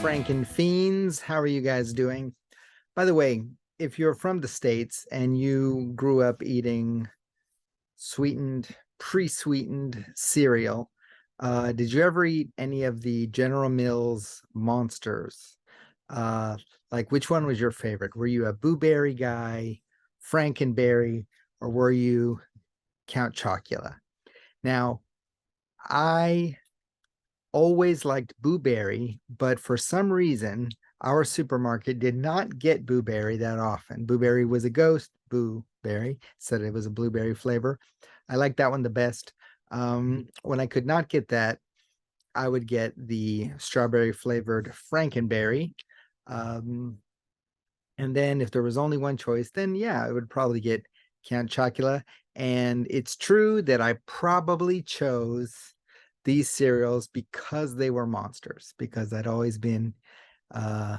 Franken Fiends. How are you guys doing? By the way, if you're from the States and you grew up eating sweetened, pre-sweetened cereal, did you ever eat any of the General Mills Monsters? Uh, like which one was your favorite? Were you a Boo Berry guy, Frankenberry, or were you Count Chocula? Now, I always liked Boo Berry, but for some reason, our supermarket did not get Boo Berry that often. Boo Berry was a ghost Boo Berry, said it was a blueberry flavor. I liked that one the best. When I could not get that, I would get the strawberry flavored Frankenberry. Um, and then if there was only one choice, then yeah, I would probably get Count Chocula. And it's true that I probably chose these cereals because they were monsters, because I'd always been uh,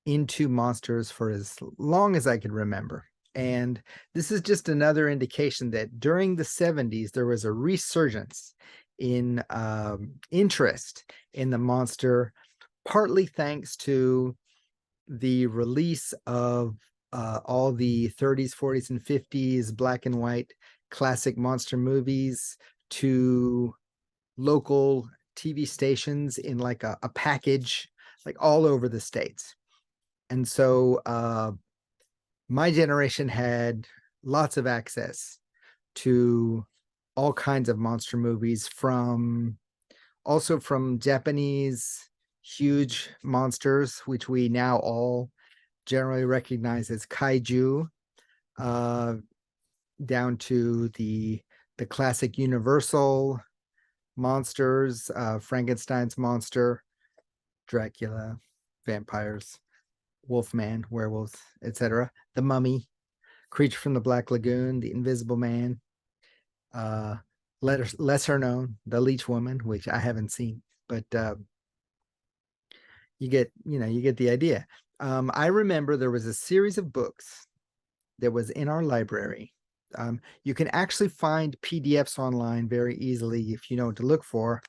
into monsters for as long as I could remember. And this is just another indication that during the 70s, there was a resurgence in interest in the monster, partly thanks to the release of all the 30s, 40s, and 50s black and white classic monster movies to local TV stations in like a package, like all over the States. And so my generation had lots of access to all kinds of monster movies also from Japanese huge monsters, which we now all generally recognize as kaiju, down to the classic Universal monsters, Frankenstein's monster, Dracula, vampires, Wolfman, werewolves, etc. The Mummy, Creature from the Black Lagoon, The Invisible Man, lesser known, The Leech Woman, which I haven't seen, but you get the idea. I remember there was a series of books that was in our library. You can actually find PDFs online very easily if you know what to look for.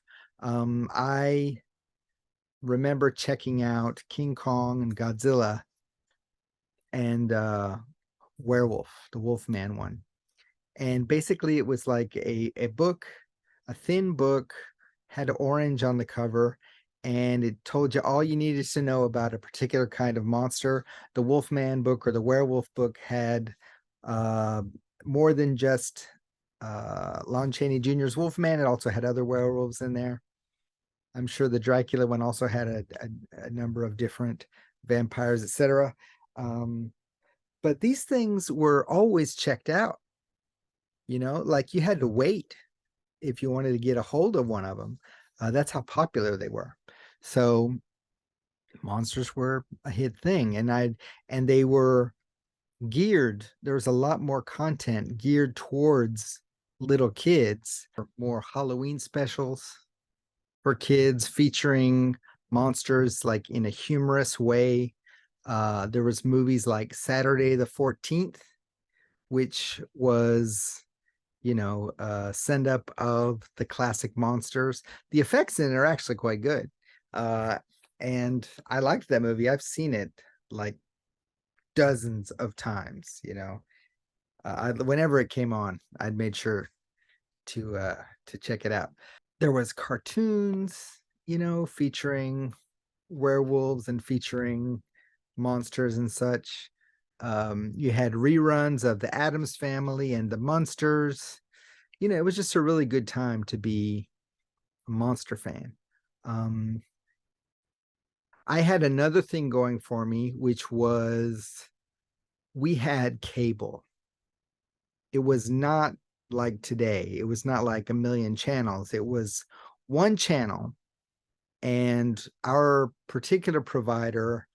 I remember checking out King Kong and Godzilla and Werewolf, the Wolfman one. And basically it was like a book, a thin book, had orange on the cover, and it told you all you needed to know about a particular kind of monster. The Wolfman book or the Werewolf book had more than just Lon Chaney Jr.'s Wolfman. It also had other werewolves in there. I'm sure the Dracula one also had a number of different vampires, etc. But these things were always checked out. Like you had to wait if you wanted to get a hold of one of them. That's how popular they were. So monsters were a hit thing, and they were geared. There was a lot more content geared towards little kids, more Halloween specials for kids featuring monsters like in a humorous way. There was movies like Saturday the 14th, which was send up of the classic monsters. The effects in it are actually quite good. And I liked that movie. I've seen it like dozens of times, whenever it came on, I'd made sure to check it out. There was cartoons, featuring werewolves and featuring monsters and such. You had reruns of the Addams Family and the Munsters. It was just a really good time to be a monster fan. I had another thing going for me, which was we had cable. It was not like today. It was not like a million channels. It was one channel, and our particular provider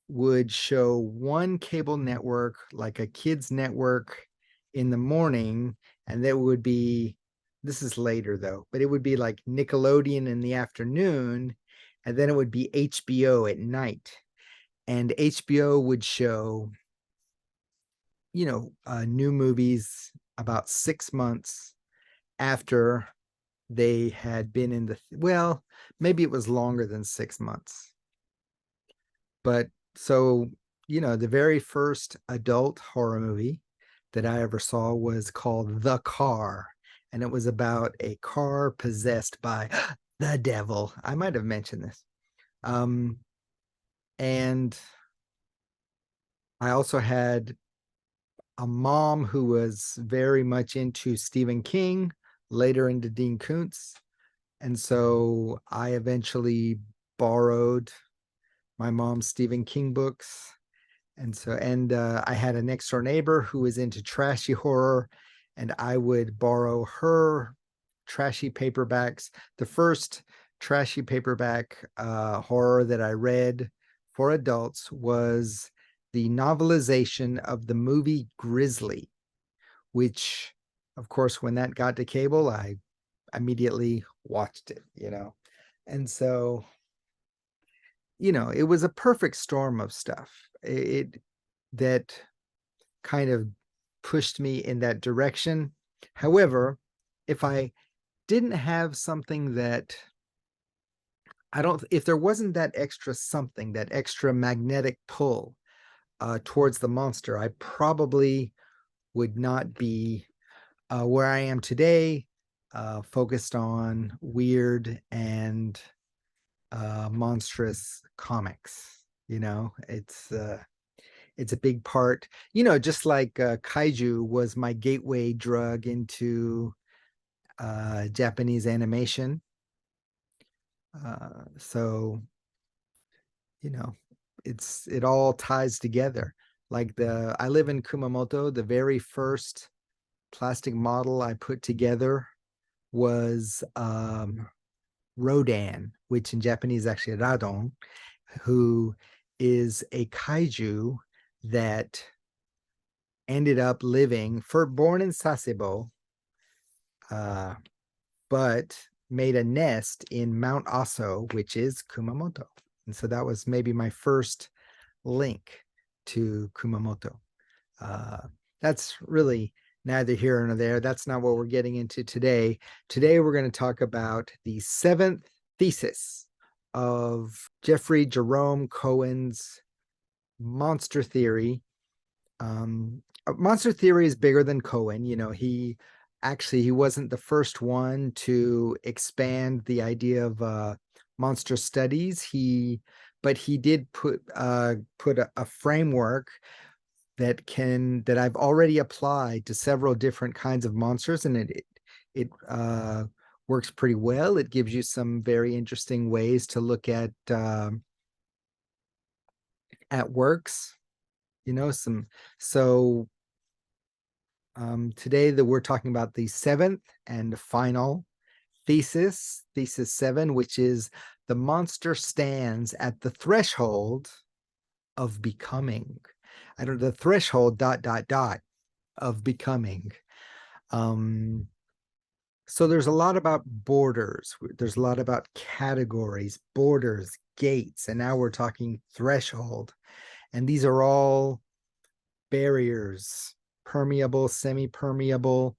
would show one cable network, like a kids network, in the morning, and that would be, this is later though, but it would be like Nickelodeon in the afternoon, and then it would be HBO at night. And HBO would show new movies about 6 months after they had been in the, well, maybe it was longer than 6 months. But so, the very first adult horror movie that I ever saw was called The Car, and it was about a car possessed by the devil. I might have mentioned this. Um, and I also had a mom who was very much into Stephen King, later into Dean Koontz. And so I eventually borrowed my mom's Stephen King books. And I had a next door neighbor who was into trashy horror, and I would borrow her trashy paperbacks. The first trashy paperback horror that I read for adults was the novelization of the movie Grizzly, which, of course, when that got to cable, I immediately watched it. And so, it was a perfect storm of stuff. It that kind of pushed me in that direction. However, if I didn't have something that if there wasn't that extra something, that extra magnetic pull towards the monster, I probably would not be where I am today, focused on weird and monstrous comics. It's a big part, just like kaiju was my gateway drug into Japanese animation. So, you know, it all ties together. Like I live in Kumamoto. The very first plastic model I put together was Rodan, which in Japanese is actually Radon, who is a kaiju that ended up born in Sasebo, but made a nest in Mount Aso, which is Kumamoto. And so that was maybe my first link to Kumamoto. That's really neither here nor there. That's not what we're getting into today. Today, we're going to talk about the 7th thesis of Jeffrey Jerome Cohen's monster theory. Monster theory is bigger than Cohen. He wasn't the first one to expand the idea of monster studies. But he did put a framework that I've already applied to several different kinds of monsters, and it works pretty well. It gives you some very interesting ways to look at works, today that we're talking about the 7th and final thesis 7, which is the monster stands at the threshold of becoming. The threshold ... of becoming. So there's a lot about borders. There's a lot about categories, borders, gates, and now we're talking threshold. And these are all barriers, permeable, semi-permeable,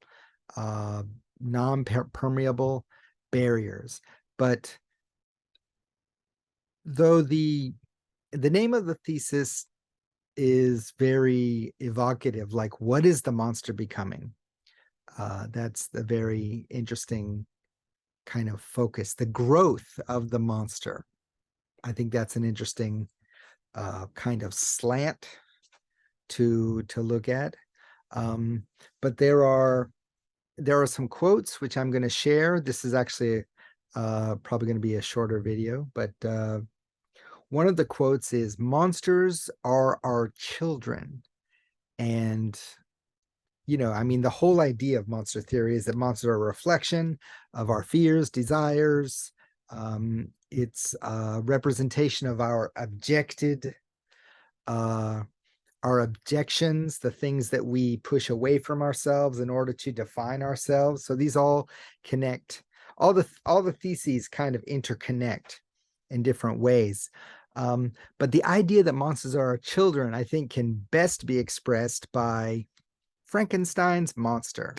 non-permeable barriers. But though the name of the thesis is very evocative, like what is the monster becoming? That's the very interesting kind of focus, the growth of the monster. I think that's an interesting kind of slant to look at. But there are some quotes which I'm going to share. This is actually probably going to be a shorter video, but one of the quotes is, "Monsters are our children." And the whole idea of monster theory is that monsters are a reflection of our fears, desires. It's a representation of our objections, the things that we push away from ourselves in order to define ourselves. So these all connect. All the theses kind of interconnect in different ways. But the idea that monsters are our children, I think, can best be expressed by Frankenstein's monster,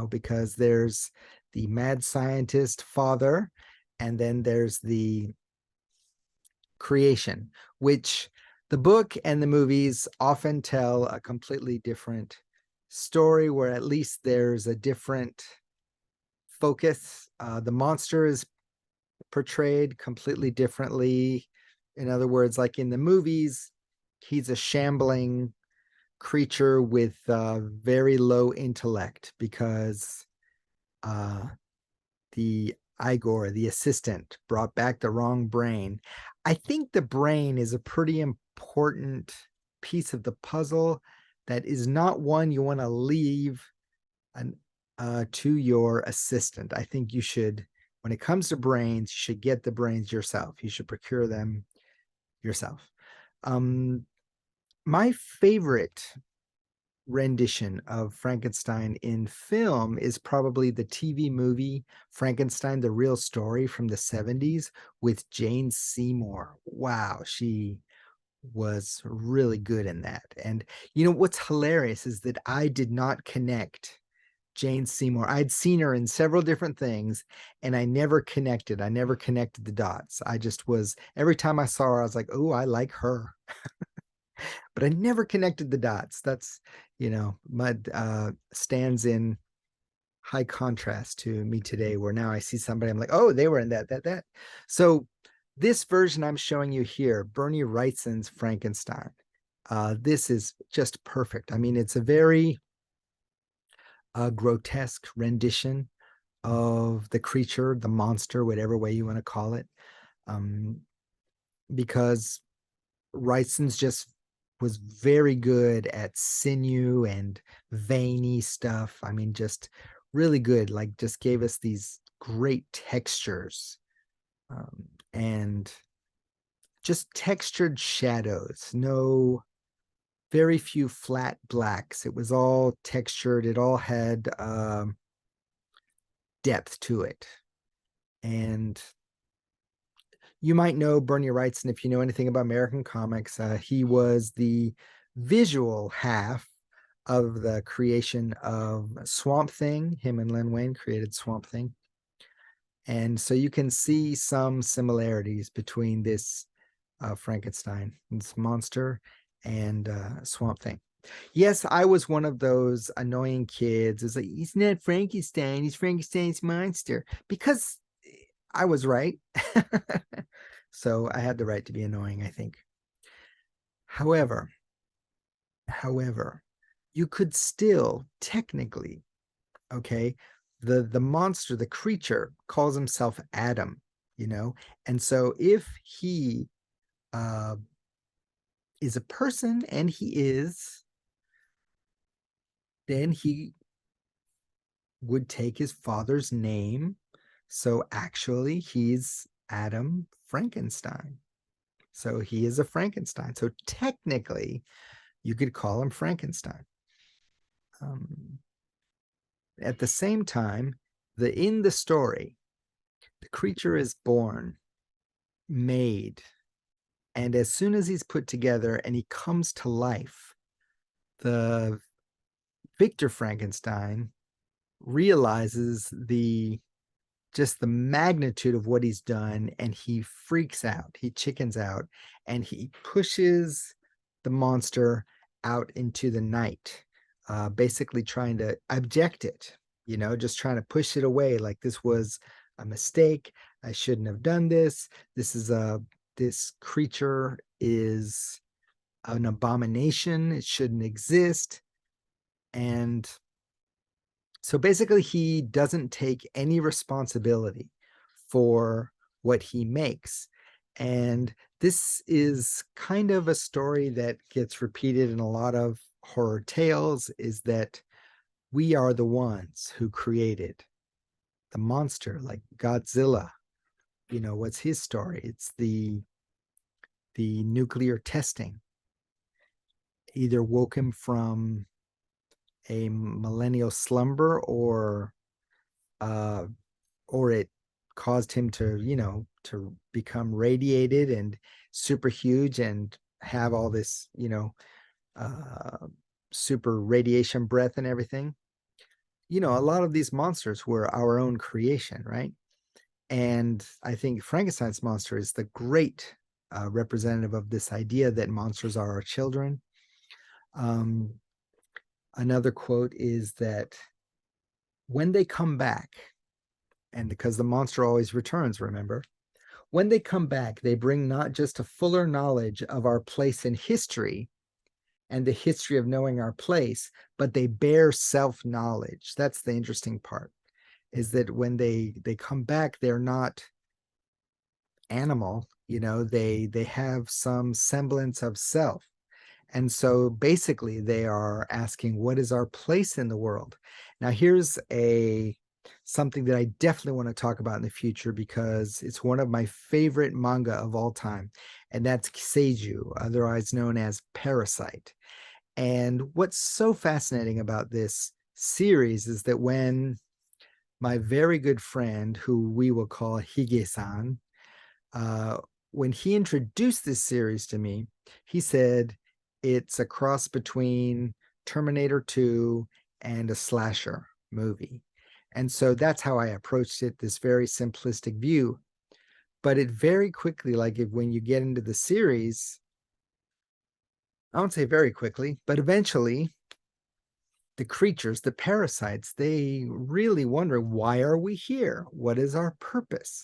because there's the mad scientist father, and then there's the creation, which the book and the movies often tell a completely different story, where at least there's a different focus. The monster is portrayed completely differently. In other words, like in the movies, he's a shambling creature with very low intellect because the Igor, the assistant, brought back the wrong brain. I think the brain is a pretty important piece of the puzzle that is not one you want to leave to your assistant. I think you should, when it comes to brains, you should get the brains yourself. You should procure them yourself. My favorite rendition of Frankenstein in film is probably the TV movie Frankenstein, the Real Story from the 70s with Jane Seymour. Wow, she was really good in that. And you know what's hilarious is that I did not connect Jane Seymour. I'd seen her in several different things and I never connected. I never connected the dots. I just was, every time I saw her, I was like, oh, I like her. But I never connected the dots. That's, Mud stands in high contrast to me today, where now I see somebody, I'm like, oh, they were in that. So this version I'm showing you here, Bernie Wrightson's Frankenstein, this is just perfect. I mean, it's a very grotesque rendition of the creature, the monster, whatever way you want to call it, because Wrightson's just was very good at sinew and veiny stuff. I mean, just really good, like just gave us these great textures and just textured shadows. No, very few flat blacks. It was all textured. It all had depth to it. And you might know Bernie Wrightson if you know anything about American comics. He was the visual half of the creation of Swamp Thing. Him and Len Wein created Swamp Thing. And so you can see some similarities between this Frankenstein, this monster, and Swamp Thing. Yes, I was one of those annoying kids. It's like, he's not Frankenstein, he's Frankenstein's monster. Because I was right. So I had the right to be annoying, I think. However, you could still technically, okay, the monster, the creature calls himself Adam, and so if he is a person, and he is, then he would take his father's name. So actually he's Adam Frankenstein. So he is a Frankenstein. So technically you could call him Frankenstein. At the same time, in the story, the creature is born, made, and as soon as he's put together and he comes to life, the Victor Frankenstein realizes just the magnitude of what he's done, and he freaks out, he chickens out, and he pushes the monster out into the night, basically trying to abject it, just trying to push it away, like this was a mistake, I shouldn't have done this, this creature is an abomination, it shouldn't exist. And so basically he doesn't take any responsibility for what he makes. And this is kind of a story that gets repeated in a lot of horror tales, is that we are the ones who created the monster, like Godzilla. What's his story? It's the nuclear testing either woke him from a millennial slumber, or it caused him to become radiated and super huge and have all this super radiation breath and everything. a lot of these monsters were our own creation, right? And I think Frankenstein's monster is the great representative of this idea that monsters are our children. Um, Another quote is that when they come back, and because the monster always returns, remember, when they come back, they bring not just a fuller knowledge of our place in history and the history of knowing our place, but they bear self-knowledge. That's the interesting part, is that when they come back, they're not animal, they have some semblance of self. And so basically they are asking, what is our place in the world? Now here's a something that I definitely want to talk about in the future because it's one of my favorite manga of all time, and that's Kiseiju, otherwise known as Parasite. And what's so fascinating about this series is that when my very good friend, who we will call Hige-san, uh, when he introduced this series to me, he said it's a cross between Terminator 2 and a slasher movie. And so that's how I approached it, this very simplistic view. But it very quickly, like when you get into the series, I won't say very quickly, but eventually the creatures, the parasites, they really wonder, why are we here? What is our purpose?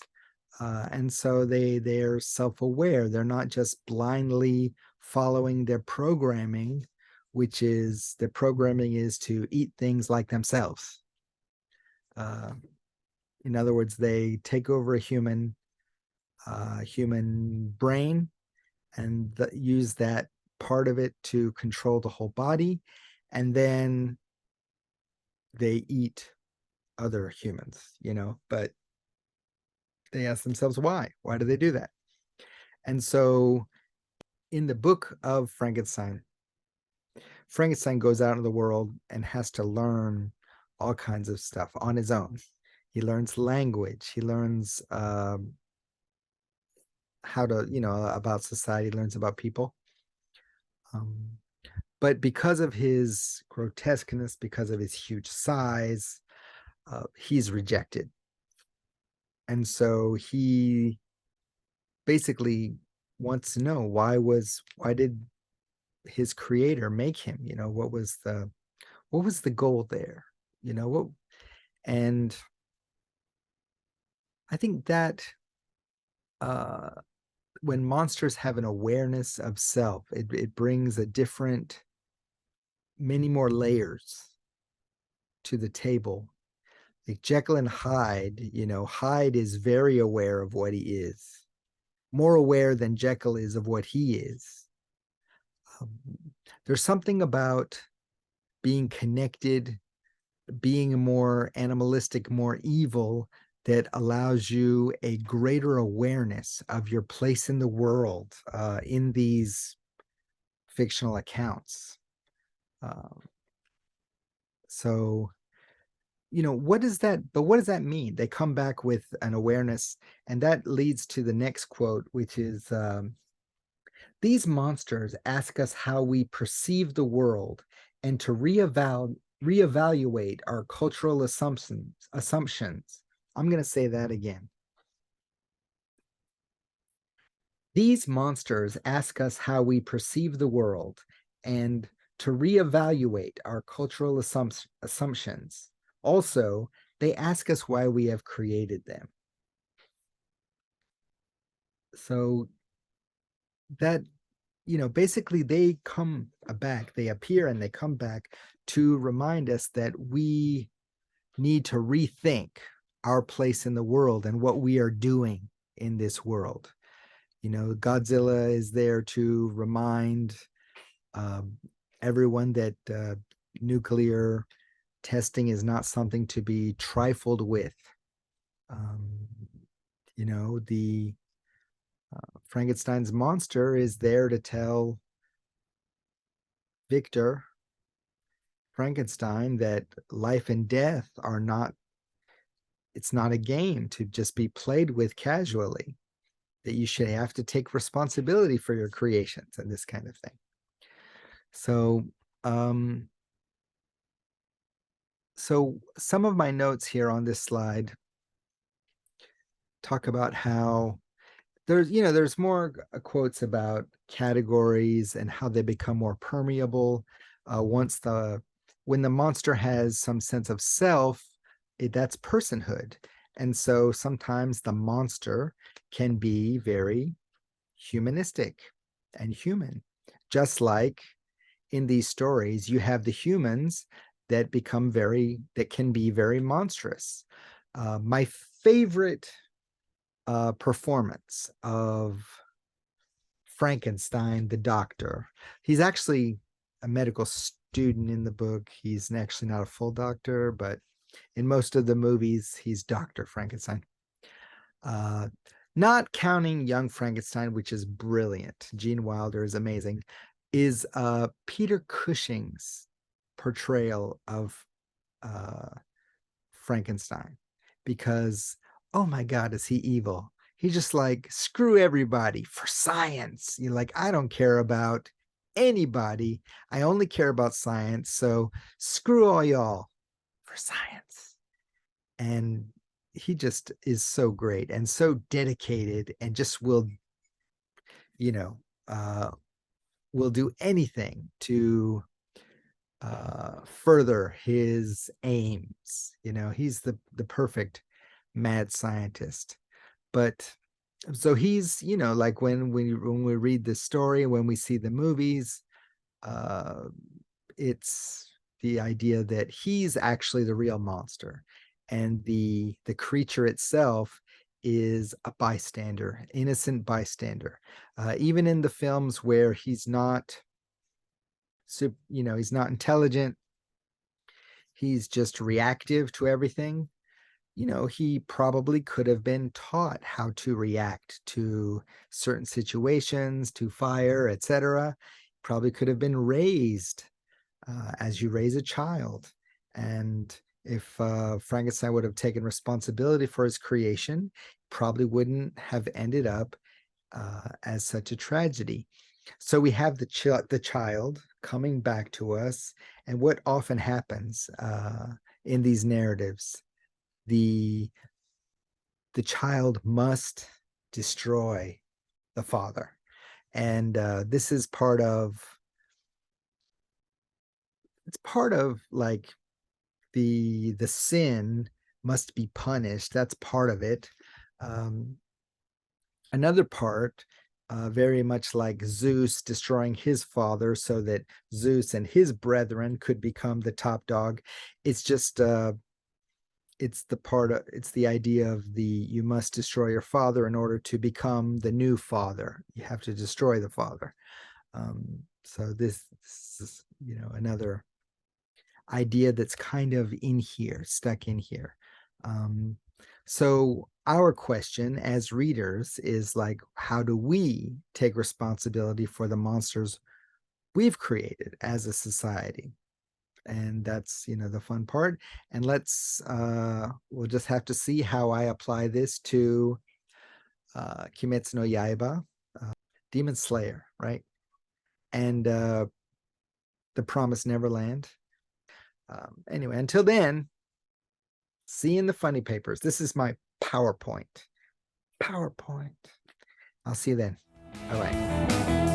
And so they're self-aware. They're not just blindly following their programming, which is their programming is to eat things like themselves. Uh, in other words, they take over a human brain and use that part of it to control the whole body, and then they eat other humans, but they ask themselves why. Why do they do that? And so in the book of Frankenstein, Frankenstein goes out in the world and has to learn all kinds of stuff on his own. He learns language. He learns how to, about society, learns about people. But because of his grotesqueness, because of his huge size, he's rejected. And so he basically wants to know why did his creator make him? What was the goal there? What and I think that uh when monsters have an awareness of self, it brings a different, many more layers to the table. Like Jekyll and Hyde, Hyde is very aware of what he is, more aware than Jekyll is of what he is. Um, there's something about being connected, being more animalistic, more evil, that allows you a greater awareness of your place in the world in these fictional accounts. Um, so, what does that mean? They come back with an awareness, and that leads to the next quote, which is these monsters ask us how we perceive the world and to reevaluate our cultural assumptions. I'm going to say that again. These monsters ask us how we perceive the world and to reevaluate our cultural assumptions. Also, they ask us why we have created them. So that, basically they come back, they appear and they come back to remind us that we need to rethink our place in the world and what we are doing in this world. Godzilla is there to remind everyone that nuclear testing is not something to be trifled with. The Frankenstein's monster is there to tell Victor Frankenstein that life and death are not, it's not a game to just be played with casually, that you should have to take responsibility for your creations and this kind of thing. So, So some of my notes here on this slide talk about how there's more quotes about categories and how they become more permeable once when the monster has some sense of self, that's personhood. And so sometimes the monster can be very humanistic and human, just like in these stories you have the humans that can be very monstrous. My favorite performance of Frankenstein, the doctor. He's actually a medical student in the book. He's actually not a full doctor, but in most of the movies, he's Dr. Frankenstein. Uh, Not counting Young Frankenstein, which is brilliant. Gene Wilder is amazing. Is Peter Cushing's portrayal of uh, Frankenstein, because oh my God, is he evil? He just like screw everybody for science. You're like, I don't care about anybody. I only care about science. So screw all y'all for science. And he just is so great and so dedicated and just you know, uh, will do anything to further his aims. He's the perfect mad scientist. But so he's, like when we read the story, when we see the movies, uh, it's the idea that he's actually the real monster, and the creature itself is a bystander, innocent bystander. Even in the films where he's not intelligent, he's just reactive to everything. He probably could have been taught how to react to certain situations, to fire, etc. Probably could have been raised as you raise a child. And if Frankenstein would have taken responsibility for his creation, probably wouldn't have ended up as such a tragedy. So we have the child coming back to us, and what often happens in these narratives, the the child must destroy the father, and this is part of like the sin must be punished. That's part of it. um, Another part, very much like Zeus destroying his father so that Zeus and his brethren could become the top dog. It's just it's the idea of you must destroy your father in order to become the new father. You have to destroy the father. So this is another idea that's kind of in here, stuck in here. Um, so our question as readers is like, how do we take responsibility for the monsters we've created as a society? And that's the fun part. And we'll just have to see how I apply this to Kimetsu no Yaiba, Demon Slayer, right? And The Promised Neverland. Anyway, until then, see you in the funny papers. This is my PowerPoint. I'll see you then. Bye bye.